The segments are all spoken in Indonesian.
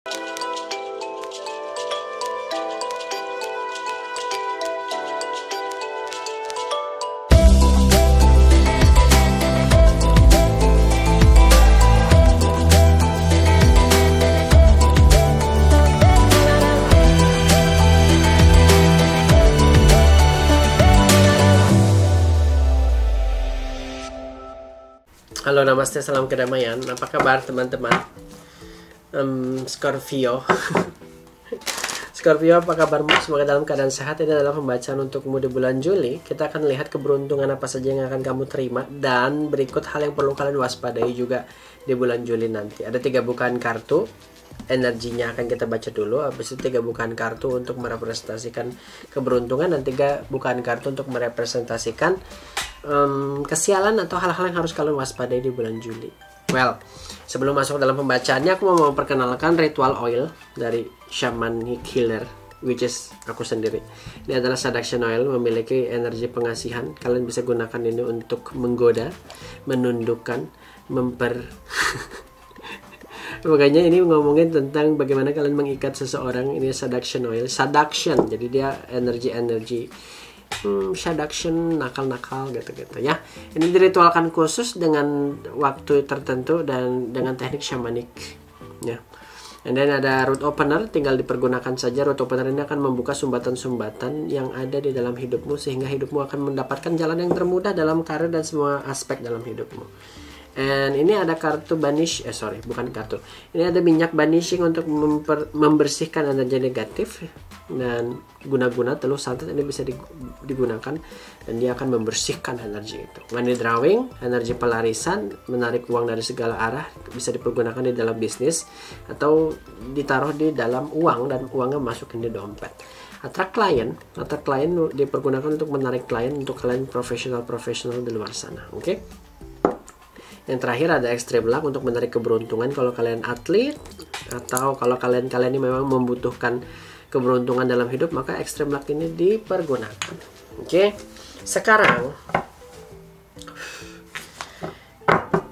Halo, namaste, salam kedamaian. Apa kabar teman-teman? Scorpio. Scorpio, apa kabarmu? Semoga dalam keadaan sehat. Ini adalah pembacaan untukmu di bulan Juli. Kita akan lihat keberuntungan apa saja yang akan kamu terima, dan berikut hal yang perlu kalian waspadai juga di bulan Juli nanti. Ada 3 bukaan kartu. Energinya akan kita baca dulu. Habis itu 3 bukaan kartu untuk merepresentasikan keberuntungan, dan 3 bukaan kartu untuk merepresentasikan kesialan atau hal-hal yang harus kalian waspadai di bulan Juli. Well, sebelum masuk dalam pembacaannya, aku mau memperkenalkan ritual oil dari Shamanic Healer, which is aku sendiri. Ini adalah seduction oil, memiliki energi pengasihan. Kalian bisa gunakan ini untuk menggoda, menundukkan, Makanya ini ngomongin tentang bagaimana kalian mengikat seseorang. Ini seduction oil, seduction, jadi dia energi seduction, nakal-nakal gitu-gitu ya. Ini diritualkan khusus dengan waktu tertentu dan dengan teknik shamanik ya. And then ada root opener, tinggal dipergunakan saja. Root opener ini akan membuka sumbatan-sumbatan yang ada di dalam hidupmu, sehingga hidupmu akan mendapatkan jalan yang termudah dalam karir dan semua aspek dalam hidupmu. And ini ada kartu banish, bukan kartu. Ini ada minyak banishing untuk membersihkan energi negatif, dan guna-guna telur santet ini bisa digunakan, dan dia akan membersihkan energi itu. Money drawing, energi pelarisan, menarik uang dari segala arah, bisa dipergunakan di dalam bisnis atau ditaruh di dalam uang dan uangnya masukin di dompet. Attract client dipergunakan untuk menarik klien untuk kalian profesional di luar sana. Oke? Yang terakhir ada extreme luck untuk menarik keberuntungan kalau kalian atlet, atau kalau kalian ini memang membutuhkan keberuntungan dalam hidup, maka extreme luck ini dipergunakan. Oke. Sekarang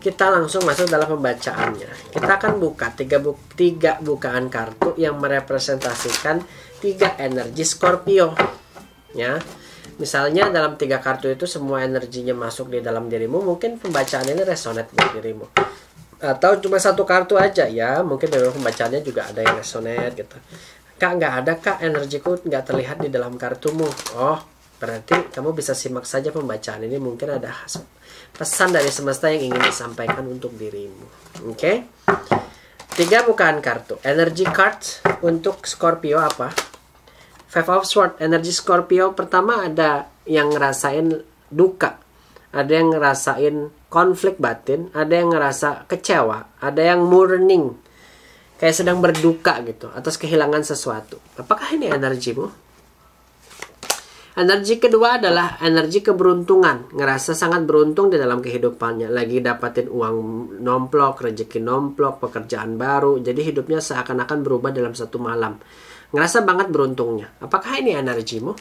kita langsung masuk dalam pembacaannya. Kita akan buka 3 bukaan kartu yang merepresentasikan 3 energi Scorpio ya. Misalnya dalam 3 kartu itu semua energinya masuk di dalam dirimu, mungkin pembacaan ini resonate buat dirimu. Atau cuma 1 kartu aja ya, mungkin dalam pembacaannya juga ada yang resonate gitu. Kak, nggak ada kak, energiku nggak terlihat di dalam kartumu. Oh, berarti kamu bisa simak saja pembacaan ini, mungkin ada pesan dari semesta yang ingin disampaikan untuk dirimu. Oke? 3 bukaan kartu. Energy card untuk Scorpio apa? 5 of Swords, energi Scorpio pertama ada yang ngerasain duka, ada yang ngerasain konflik batin, ada yang ngerasa kecewa, ada yang mourning, kayak sedang berduka gitu atas kehilangan sesuatu. Apakah ini energimu? Energi kedua adalah energi keberuntungan, ngerasa sangat beruntung di dalam kehidupannya, lagi dapatin uang nomplok, rezeki nomplok, pekerjaan baru, jadi hidupnya seakan-akan berubah dalam 1 malam. Ngerasa banget beruntungnya. Apakah ini energimu?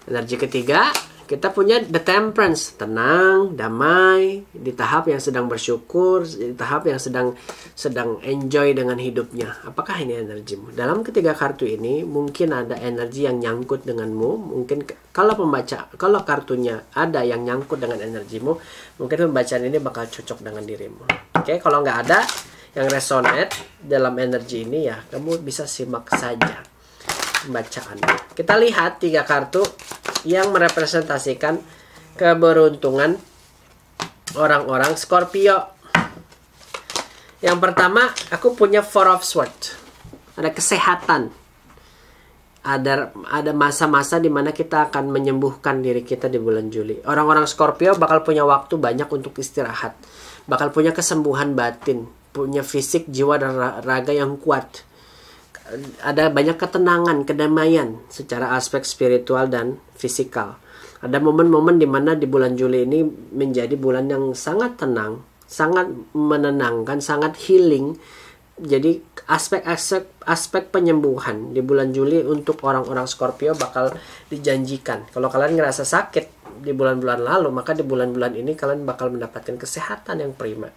Energi ketiga, kita punya the temperance, tenang, damai, di tahap yang sedang bersyukur, di tahap yang sedang enjoy dengan hidupnya. Apakah ini energimu? Dalam ketiga kartu ini mungkin ada energi yang nyangkut denganmu. Mungkin kalau kartunya ada yang nyangkut dengan energimu, mungkin pembacaan ini bakal cocok dengan dirimu. Oke, kalau nggak ada yang resonate dalam energi ini ya, kamu bisa simak saja pembacaannya. Kita lihat 3 kartu yang merepresentasikan keberuntungan orang-orang Scorpio. Yang pertama, aku punya 4 of Swords. Ada kesehatan. Ada masa-masa di mana kita akan menyembuhkan diri kita di bulan Juli. Orang-orang Scorpio bakal punya waktu banyak untuk istirahat. Bakal punya kesembuhan batin, punya fisik, jiwa, dan raga yang kuat. Ada banyak ketenangan, kedamaian secara aspek spiritual dan fisikal. Ada momen-momen di mana di bulan Juli ini menjadi bulan yang sangat tenang, sangat menenangkan, sangat healing. Jadi aspek penyembuhan di bulan Juli untuk orang-orang Scorpio bakal dijanjikan. Kalau kalian ngerasa sakit di bulan-bulan lalu, maka di bulan-bulan ini kalian bakal mendapatkan kesehatan yang prima.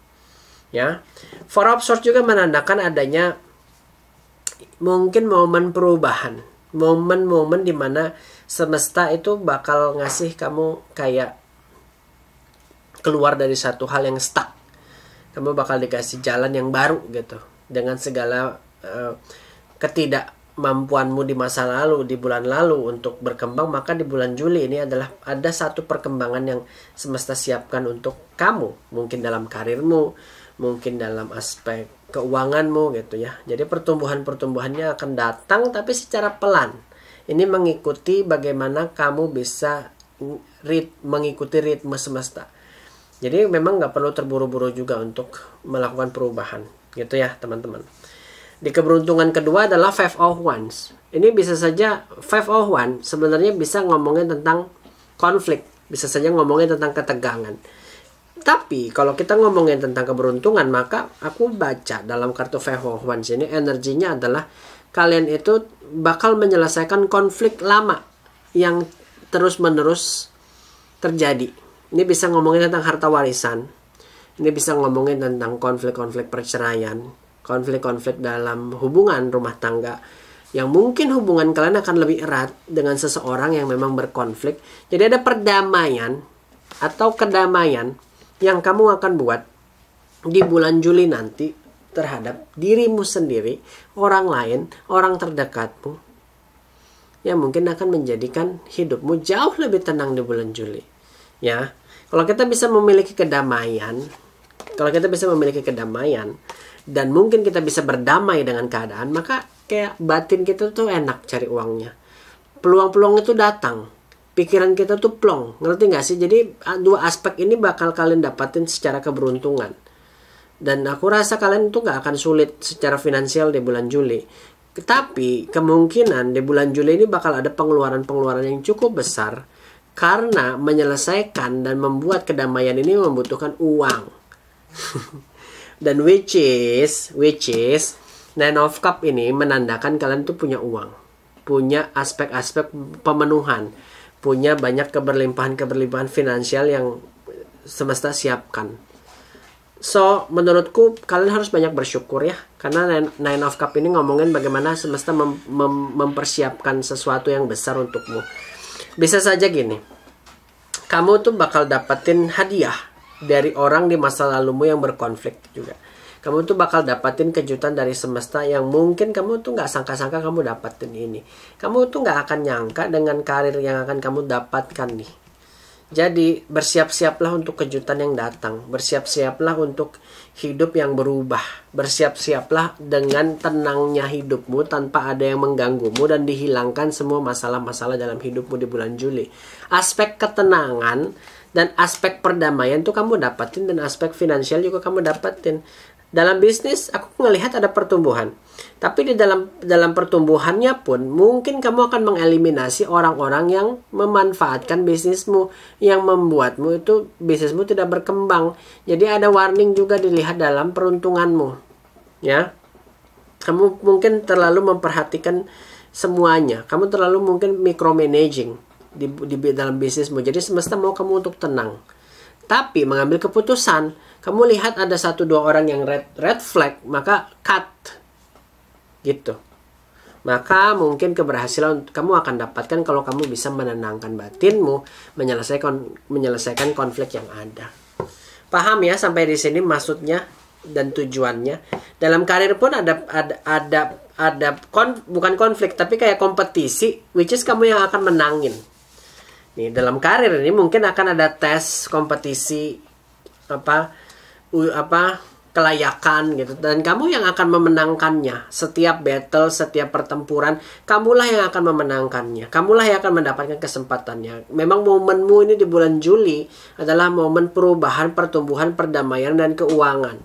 Ya, Four of Swords juga menandakan adanya mungkin momen perubahan, momen-momen dimana semesta itu bakal ngasih kamu kayak keluar dari satu hal yang stuck. Kamu bakal dikasih jalan yang baru gitu, dengan segala ketidakmampuanmu di masa lalu, di bulan lalu untuk berkembang. Maka di bulan Juli ini adalah ada satu perkembangan yang semesta siapkan untuk kamu, mungkin dalam karirmu, mungkin dalam aspek keuanganmu gitu ya. Jadi pertumbuhannya akan datang tapi secara pelan. Ini mengikuti bagaimana kamu bisa mengikuti ritme semesta. Jadi memang nggak perlu terburu-buru juga untuk melakukan perubahan gitu ya teman-teman. Di keberuntungan kedua adalah Five of Wands. Ini bisa saja Five of Wands sebenarnya bisa ngomongin tentang konflik, bisa saja ngomongin tentang ketegangan. Tapi kalau kita ngomongin tentang keberuntungan, maka aku baca dalam kartu Five of Wands ini energinya adalah kalian itu bakal menyelesaikan konflik lama yang terus-menerus terjadi. Ini bisa ngomongin tentang harta warisan. Ini bisa ngomongin tentang konflik-konflik perceraian, konflik-konflik dalam hubungan rumah tangga, yang mungkin hubungan kalian akan lebih erat dengan seseorang yang memang berkonflik. Jadi ada perdamaian atau kedamaian yang kamu akan buat di bulan Juli nanti terhadap dirimu sendiri, orang lain, orang terdekatmu, yang mungkin akan menjadikan hidupmu jauh lebih tenang di bulan Juli. Ya, kalau kita bisa memiliki kedamaian, dan mungkin kita bisa berdamai dengan keadaan, maka kayak batin kita tuh enak cari uangnya. Peluang-peluang itu datang, pikiran kita tuh plong, ngerti nggak sih? Jadi dua aspek ini bakal kalian dapatin secara keberuntungan. Dan aku rasa kalian tuh nggak akan sulit secara finansial di bulan Juli. Tapi kemungkinan di bulan Juli ini bakal ada pengeluaran-pengeluaran yang cukup besar. Karena menyelesaikan dan membuat kedamaian ini membutuhkan uang. Dan which is Nine of Cup ini menandakan kalian tuh punya uang, punya aspek-aspek pemenuhan, punya banyak keberlimpahan finansial yang semesta siapkan. So menurutku kalian harus banyak bersyukur ya, karena Nine of Cup ini ngomongin bagaimana semesta mempersiapkan sesuatu yang besar untukmu. Bisa saja gini, kamu tuh bakal dapetin hadiah dari orang di masa lalumu yang berkonflik juga. Kamu tuh bakal dapetin kejutan dari semesta yang mungkin kamu tuh gak sangka-sangka kamu dapetin ini. Kamu tuh gak akan nyangka dengan karir yang akan kamu dapatkan nih. Jadi bersiap-siaplah untuk kejutan yang datang. Bersiap-siaplah untuk hidup yang berubah. Bersiap-siaplah dengan tenangnya hidupmu tanpa ada yang mengganggumu dan dihilangkan semua masalah-masalah dalam hidupmu di bulan Juli. Aspek ketenangan dan aspek perdamaian tuh kamu dapatin, dan aspek finansial juga kamu dapatin. Dalam bisnis aku melihat ada pertumbuhan. Tapi di dalam pertumbuhannya pun mungkin kamu akan mengeliminasi orang-orang yang memanfaatkan bisnismu, yang membuatmu itu bisnismu tidak berkembang. Jadi ada warning juga dilihat dalam peruntunganmu. Ya. Kamu mungkin terlalu memperhatikan semuanya. Kamu terlalu mungkin micromanaging di dalam bisnismu. Jadi semesta mau kamu untuk tenang. Tapi mengambil keputusan, kamu lihat ada 1-2 orang yang red flag, maka cut. Gitu. Maka mungkin keberhasilan kamu akan dapatkan kalau kamu bisa menenangkan batinmu, menyelesaikan konflik yang ada. Paham ya sampai di sini maksudnya dan tujuannya? Dalam karir pun bukan konflik, tapi kayak kompetisi, which is kamu yang akan menangin. Nih, dalam karir ini mungkin akan ada tes, kompetisi, kelayakan gitu, dan kamu yang akan memenangkannya. Setiap battle, setiap pertempuran, kamulah yang akan memenangkannya. Kamulah yang akan mendapatkan kesempatannya. Memang momenmu ini di bulan Juli adalah momen perubahan, pertumbuhan, perdamaian, dan keuangan.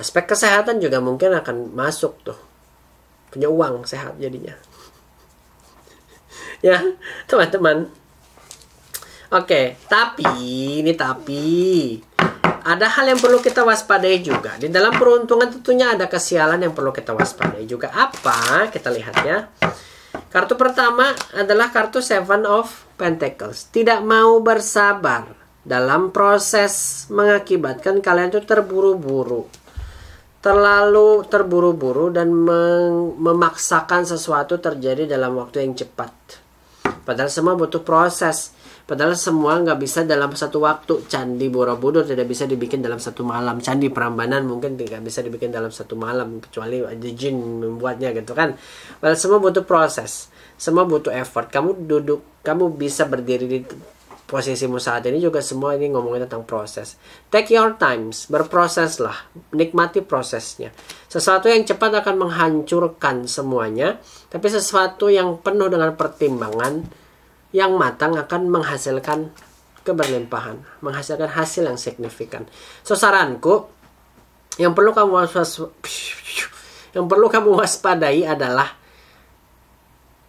Aspek kesehatan juga mungkin akan masuk tuh. Punya uang, sehat jadinya. Ya, teman-teman. Oke, tapi ada hal yang perlu kita waspadai juga. Di dalam peruntungan tentunya ada kesialan yang perlu kita waspadai juga. Apa? Kita lihat ya. Kartu pertama adalah kartu Seven of Pentacles. Tidak mau bersabar. dalam proses mengakibatkan kalian tuh terburu-buru. Terlalu terburu-buru dan memaksakan sesuatu terjadi dalam waktu yang cepat. Padahal semua butuh proses. Padahal semua nggak bisa dalam satu waktu. Candi Borobudur tidak bisa dibikin dalam satu malam. Candi Prambanan mungkin tidak bisa dibikin dalam satu malam. Kecuali ada jin membuatnya gitu kan. Padahal semua butuh proses. Semua butuh effort. Kamu duduk, kamu bisa berdiri di posisimu saat ini juga semua ini ngomongin tentang proses. Take your times, berproseslah, nikmati prosesnya. Sesuatu yang cepat akan menghancurkan semuanya, tapi sesuatu yang penuh dengan pertimbangan yang matang akan menghasilkan keberlimpahan, menghasilkan hasil yang signifikan. So saranku, yang perlu kamu waspadai adalah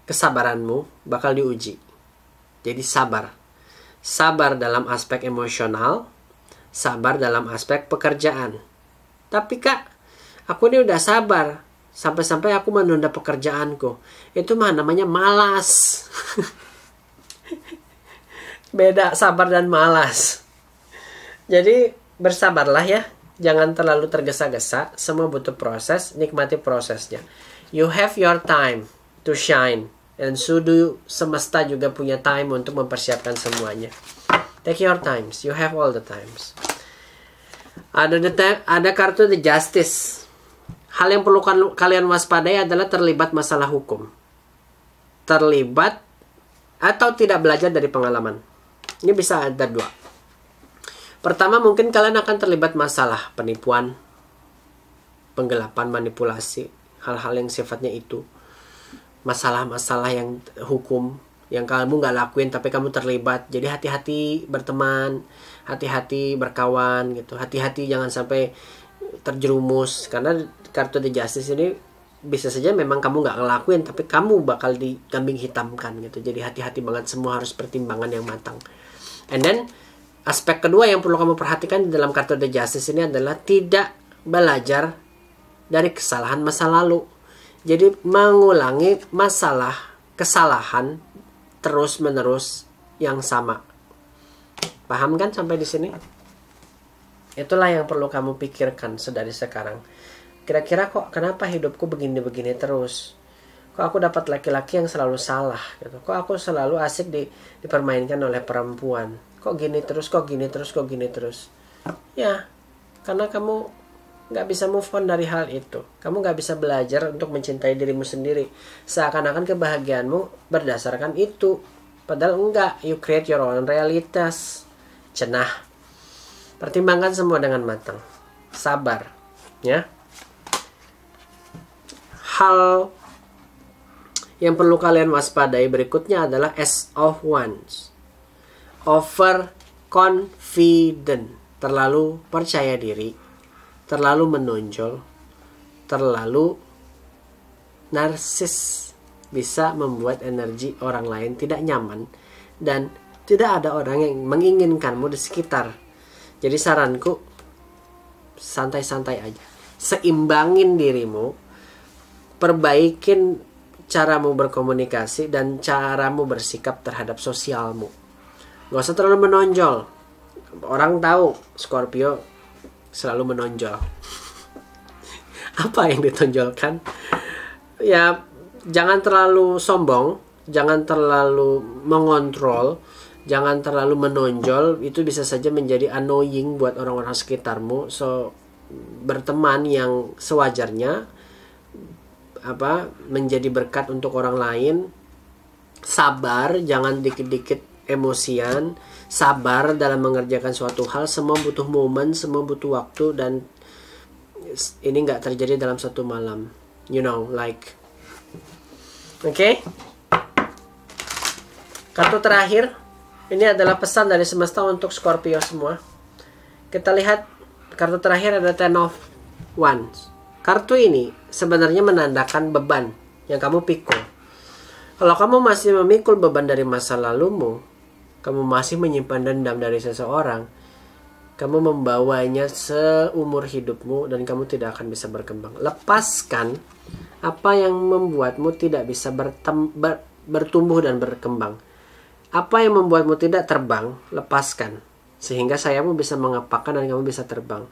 kesabaranmu bakal diuji. Jadi sabar. Sabar dalam aspek emosional, sabar dalam aspek pekerjaan. Tapi Kak, aku ini udah sabar. Sampai-sampai aku menunda pekerjaanku. Itu mah namanya malas. Beda sabar dan malas. Jadi bersabarlah ya. Jangan terlalu tergesa-gesa. Semua butuh proses. Nikmati prosesnya. You have your time to shine. And sudu semesta juga punya time untuk mempersiapkan semuanya. Take your times. You have all the times. Ada kartu The Justice. Hal yang perlu kalian waspadai adalah terlibat masalah hukum. Terlibat atau tidak belajar dari pengalaman. Ini bisa ada dua. Pertama, mungkin kalian akan terlibat masalah penipuan, penggelapan, manipulasi. Hal-hal yang sifatnya itu. Masalah-masalah yang hukum yang kamu nggak lakuin tapi kamu terlibat. Jadi hati-hati berteman, hati-hati berkawan gitu, hati-hati jangan sampai terjerumus. Karena kartu The Justice ini bisa saja memang kamu nggak ngelakuin tapi kamu bakal dikambing hitamkan gitu. Jadi hati-hati banget, semua harus pertimbangan yang matang. And then aspek kedua yang perlu kamu perhatikan di dalam kartu The Justice ini adalah tidak belajar dari kesalahan masa lalu. Jadi mengulangi kesalahan terus-menerus yang sama. Paham kan sampai di sini? Itulah yang perlu kamu pikirkan sedari sekarang. Kira-kira kok kenapa hidupku begini-begini terus? Kok aku dapat laki-laki yang selalu salah gitu? Kok aku selalu asik dipermainkan oleh perempuan? Kok gini terus, kok gini terus, kok gini terus? Ya, karena kamu nggak bisa move on dari hal itu. Kamu nggak bisa belajar untuk mencintai dirimu sendiri. Seakan-akan kebahagiaanmu berdasarkan itu. Padahal enggak. You create your own realitas. Cenah. Pertimbangkan semua dengan matang. Sabar. Ya. Hal yang perlu kalian waspadai berikutnya adalah Ace of Wands. Overconfident. Terlalu percaya diri. Terlalu menonjol, terlalu narsis, bisa membuat energi orang lain tidak nyaman dan tidak ada orang yang menginginkanmu di sekitar. Jadi saranku, santai-santai aja, seimbangin dirimu, perbaikin caramu berkomunikasi dan caramu bersikap terhadap sosialmu. Gak usah terlalu menonjol. Orang tahu Scorpio selalu menonjol. Apa yang ditonjolkan? Ya, jangan terlalu sombong, jangan terlalu mengontrol, jangan terlalu menonjol. Itu bisa saja menjadi annoying buat orang-orang sekitarmu. So, berteman yang sewajarnya, menjadi berkat untuk orang lain. Sabar, jangan dikit-dikit emosian. Sabar dalam mengerjakan suatu hal. Semua butuh momen, semua butuh waktu. Dan ini gak terjadi dalam satu malam. You know, like okay? Kartu terakhir. Ini adalah pesan dari semesta untuk Scorpio semua. Kita lihat kartu terakhir ada Ten of Wands. Kartu ini sebenarnya menandakan beban yang kamu pikul. Kalau kamu masih memikul beban dari masa lalumu, kamu masih menyimpan dendam dari seseorang, kamu membawanya seumur hidupmu dan kamu tidak akan bisa berkembang. Lepaskan apa yang membuatmu tidak bisa bertumbuh dan berkembang. Apa yang membuatmu tidak terbang, lepaskan. Sehingga sayapmu bisa mengepakkan dan kamu bisa terbang.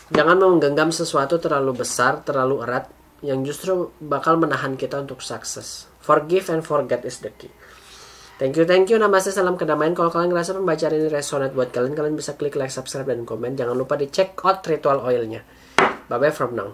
Jangan menggenggam sesuatu terlalu besar, terlalu erat, yang justru bakal menahan kita untuk sukses. Forgive and forget is the key. Thank you. Namaste, salam kedamaian. Kalau kalian ngerasa pembacaan ini resonate buat kalian, kalian bisa klik like, subscribe, dan komen. Jangan lupa di check out ritual oilnya. Bye-bye from now.